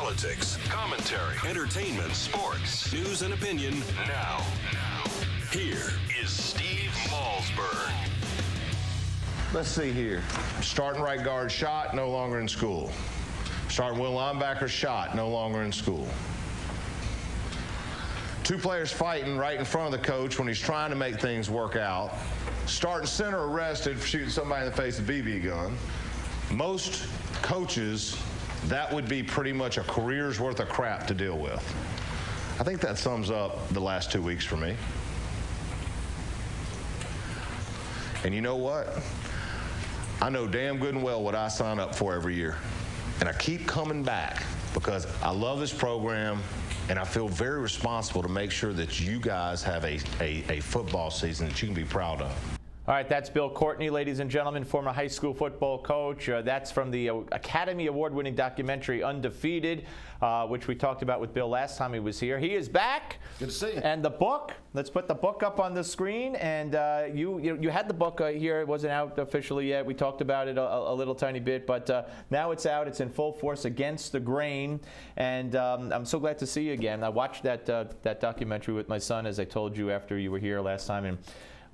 Politics, commentary, entertainment, sports, news, and opinion. Now, here is Steve Malzberg. Let's see here. Starting right guard shot, no longer in school. Starting middle linebacker shot, no longer in school. Two players fighting right in front of the coach when he's trying to make things work out. Starting center arrested for shooting somebody in the face with a BB gun. Most coaches, that would be pretty much a career's worth of crap to deal with. I think that sums up the last 2 weeks for me. And you know what? I know damn good and well what I sign up for every year. And I keep coming back because I love this program and I feel very responsible to make sure that you guys have a football season that you can be proud of. All right, that's Bill Courtney, ladies and gentlemen, former high school football coach. That's from the Academy Award-winning documentary Undefeated, which we talked about with Bill last time he was here. He is back. Good to see you. And the book, let's put the book up on the screen. And you had the book here. It wasn't out officially yet. We talked about it a little tiny bit, but now it's out. It's in full force, Against the Grain. And I'm so glad to see you again. I watched that documentary with my son, as I told you after you were here last time. And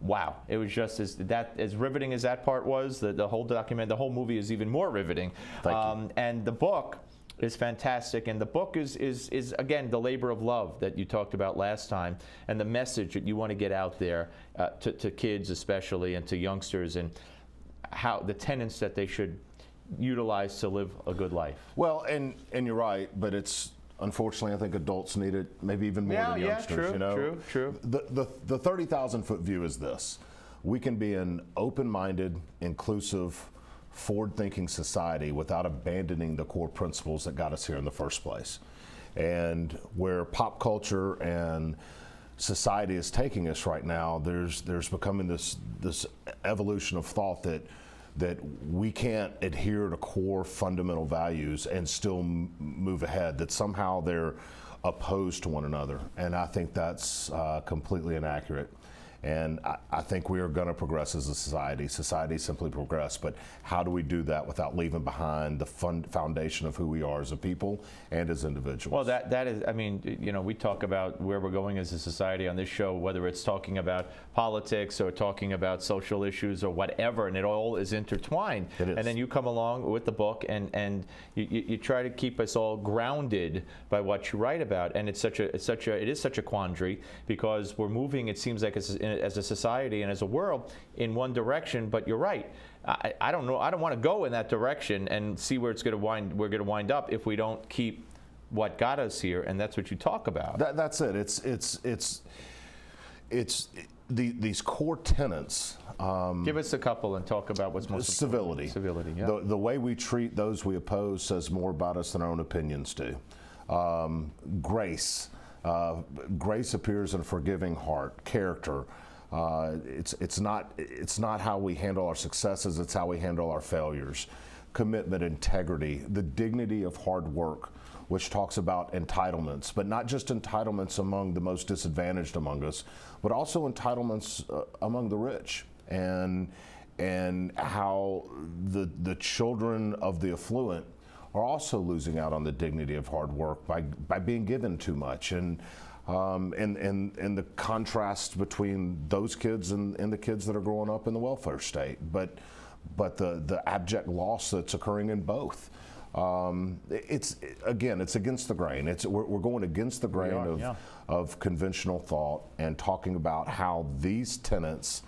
wow, it was just as riveting as that part was. The whole document, the whole movie is even more riveting. Thank you. And the book is fantastic. And the book is again the labor of love that you talked about last time, and the message that you want to get out there to kids especially and to youngsters, and how the tenets that they should utilize to live a good life. Well, and you're right, but it's. Unfortunately, I think adults need it maybe even more than youngsters. True, you know? true. The 30,000-foot view is this. We can be an open-minded, inclusive, forward-thinking society without abandoning the core principles that got us here in the first place. And where pop culture and society is taking us right now, there's becoming this evolution of thought that we can't adhere to core fundamental values and still move ahead, that somehow they're opposed to one another. And I think that's completely inaccurate. And I think we are going to progress as a society. Society simply progress, but how do we do that without leaving behind the foundation of who we are as a people and as individuals? Well, that is, I mean, you know, we talk about where we're going as a society on this show, whether it's talking about politics or talking about social issues or whatever, and it all is intertwined. It is. And then you come along with the book, and you try to keep us all grounded by what you write about. And it is such a quandary, because we're moving, it seems like as a society and as a world, in one direction. But you're right. I don't know. I don't want to go in that direction and see where we're going to wind up if we don't keep what got us here. And that's what you talk about. That's it. It's these core tenets. Give us a couple and talk about what's most civility. Civility. Yeah. The way we treat those we oppose says more about us than our own opinions do. Grace. Grace appears in a forgiving heart. Character. It's not how we handle our successes, it's how we handle our failures. Commitment, integrity, the dignity of hard work, which talks about entitlements, but not just entitlements among the most disadvantaged among us, but also entitlements among the rich, and how the children of the affluent are also losing out on the dignity of hard work by being given too much. And the contrast between those kids and the kids that are growing up in the welfare state, but the abject loss that's occurring in both. It's against the grain. We're going against the grain of conventional thought and talking about how these tenets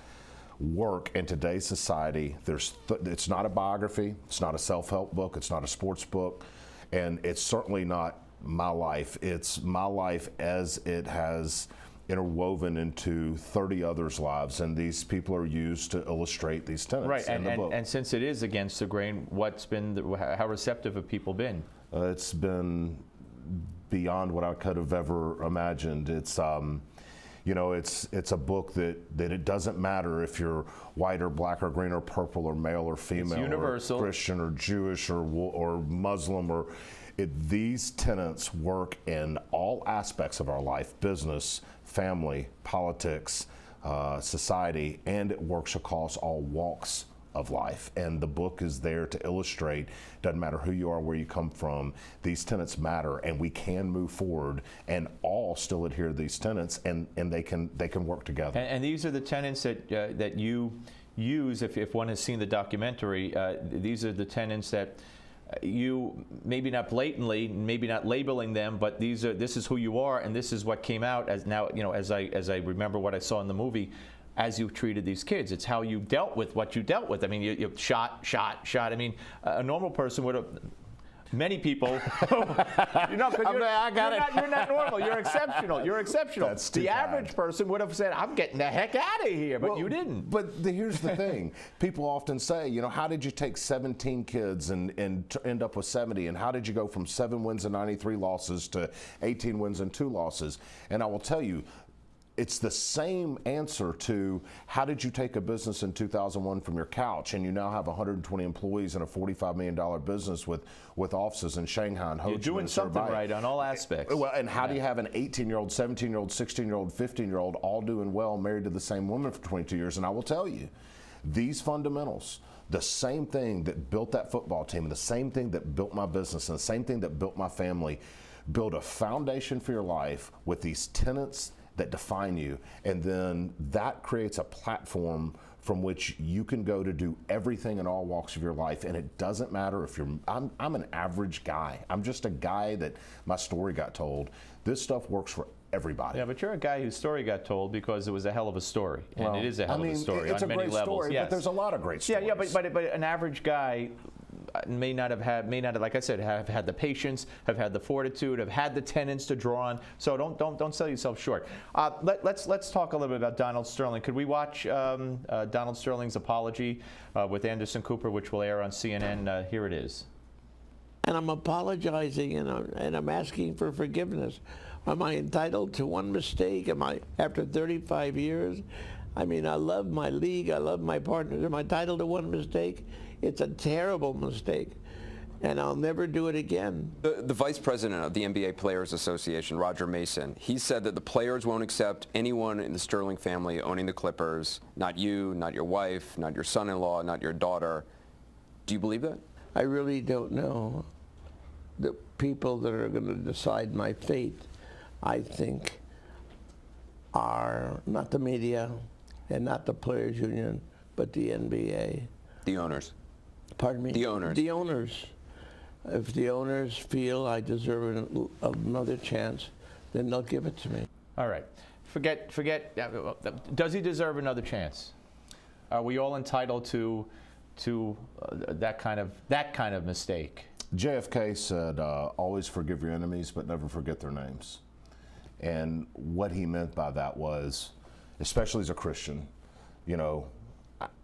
work in today's society. It's not a biography, it's not a self-help book, it's not a sports book, and it's certainly not my life. It's my life as it has interwoven into 30 others' lives, and these people are used to illustrate these tenets in the book. And since it is against the grain, how receptive have people been? It's been beyond what I could have ever imagined. It's it's a book that it doesn't matter if you're white or black or green or purple or male or female, it's universal, or Christian or Jewish or Muslim these tenets work in all aspects of our life: business, family, politics, society, and it works across all walks of life. And the book is there to illustrate, doesn't matter who you are, where you come from, these tenets matter, and we can move forward and all still adhere to these tenets, and they can work together. And these are the tenets that you use, if one has seen the documentary. These are the tenets that you, maybe not blatantly, maybe not labeling them, but this is who you are, and this is what came out as now, as I remember what I saw in the movie, as you treated these kids. It's how you dealt with what you dealt with. I mean, you shot. I mean, a normal person would have. Many people, you're not normal. You're exceptional. You're exceptional. That's too the kind. average person would have said, "I'm getting the heck out of here," but you didn't. But here's the thing: people often say, how did you take 17 kids and end up with 70? And how did you go from 7 wins and 93 losses to 18 wins and 2 losses? And I will tell you, it's the same answer to how did you take a business in 2001 from your couch and you now have 120 employees and a $45 million business with offices in Shanghai and Ho Chi Minh. You're doing something right on all aspects. Well, and how do you have an 18-year-old, 17-year-old, 16-year-old, 15-year-old all doing well, married to the same woman for 22 years? And I will tell you, these fundamentals, the same thing that built that football team, and the same thing that built my business, and the same thing that built my family, build a foundation for your life with these tenets that define you, and then that creates a platform from which you can go to do everything in all walks of your life. And it doesn't matter if I'm an average guy. I'm just a guy that my story got told. This stuff works for everybody. Yeah, but you're a guy whose story got told because it was a hell of a story, and it is a hell of a story it's on a many great levels. Story, yes. But there's a lot of great stories. Yeah, but an average guy may not have, like I said, have had the patience, have had the fortitude, have had the tenants to draw on. So don't sell yourself short. Let's talk a little bit about Donald Sterling. Could we watch Donald Sterling's apology with Anderson Cooper, which will air on CNN? Here it is. And I'm apologizing, and I'm asking for forgiveness. Am I entitled to one mistake? Am I, after 35 years? I mean, I love my league, I love my partners. Am I entitled to one mistake? It's a terrible mistake, and I'll never do it again. The vice president of the NBA Players Association, Roger Mason, he said that the players won't accept anyone in the Sterling family owning the Clippers, not you, not your wife, not your son-in-law, not your daughter. Do you believe that? I really don't know. The people that are going to decide my fate, I think, are not the media and not the Players Union, but the NBA. The owners. Pardon me? The owners. The owners. If the owners feel I deserve another chance, then they'll give it to me. All right. Forget. Does he deserve another chance? Are we all entitled to that kind of mistake? JFK said, always forgive your enemies, but never forget their names. And what he meant by that was, especially as a Christian,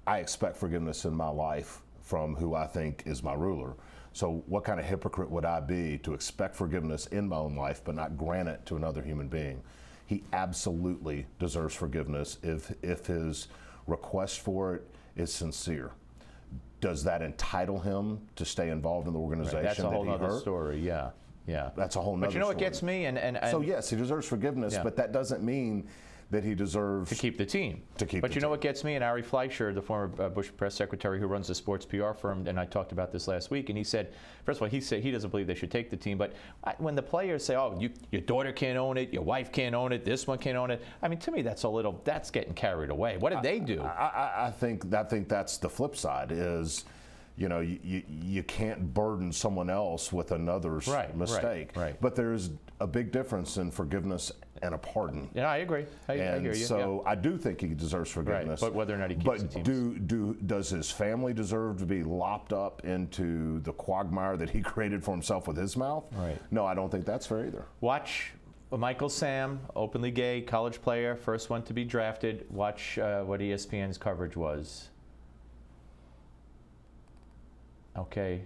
I expect forgiveness in my life from who I think is my ruler. So what kind of hypocrite would I be to expect forgiveness in my own life but not grant it to another human being? He absolutely deserves forgiveness if his request for it is sincere. Does that entitle him to stay involved in the organization Right, that's a whole that he other hurt? Story, yeah. That's a whole nother But you know what story. gets me? And so yes, he deserves forgiveness, but that doesn't mean that he deserves to keep the team. But you know what gets me? And Ari Fleischer, the former Bush press secretary who runs the sports PR firm, and I talked about this last week, and he said, first of all, he said he doesn't believe they should take the team, but when the players say, oh, your daughter can't own it, your wife can't own it, this one can't own it, I mean, to me, that's getting carried away. What did they do? I think that's the flip side is, you can't burden someone else with another's mistake. Right. But there's a big difference in forgiveness and a pardon. Yeah, I agree. I hear you. So I do think he deserves forgiveness. Right. But whether or not he keeps the team. Does his family deserve to be lopped up into the quagmire that he created for himself with his mouth? Right. No, I don't think that's fair either. Watch Michael Sam, openly gay, college player, first one to be drafted. Watch what ESPN's coverage was. Okay.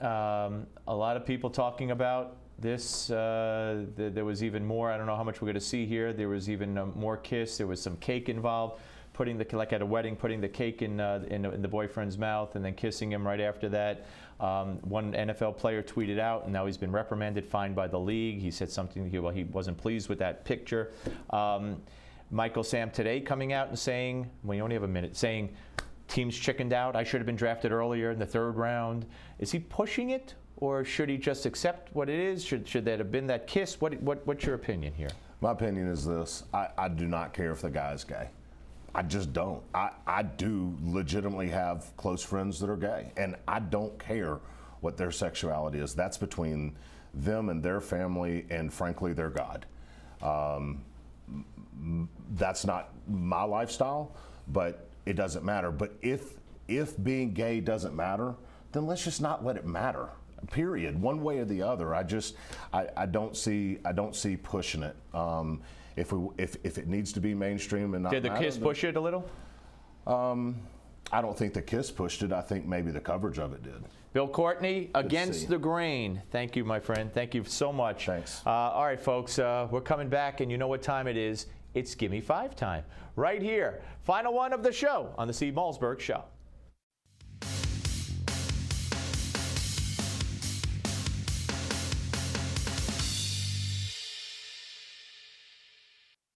A lot of people talking about this. There was even more. I don't know how much we're going to see here. There was even more kiss. There was some cake involved. Like at a wedding, putting the cake in the boyfriend's mouth and then kissing him right after that. One NFL player tweeted out, and now he's been reprimanded, fined by the league. He said something. He wasn't pleased with that picture. Michael Sam today coming out and saying, we only have a minute, saying teams chickened out. I should have been drafted earlier in the 3rd round. Is he pushing it, or should he just accept what it is? Should there have been that kiss? What's your opinion here? My opinion is this. I do not care if the guy's gay. I just don't. I do legitimately have close friends that are gay, and I don't care what their sexuality is. That's between them and their family and, frankly, their God. That's not my lifestyle, but it doesn't matter. But if being gay doesnit matter, then let's just not let it matter. Period. One way or the other. I don't see pushing it. If it needs to be mainstream and not Did the matter, kiss push it a little? I don't think the kiss pushed it. I think maybe the coverage of it did. Bill Courtney, Against the Grain. Thank you, my friend. Thank you so much. Thanks. All right, folks, we're coming back, and you know what time it is. It's Gimme 5 time. Right here. Final one of the show on the Steve Malzberg Show.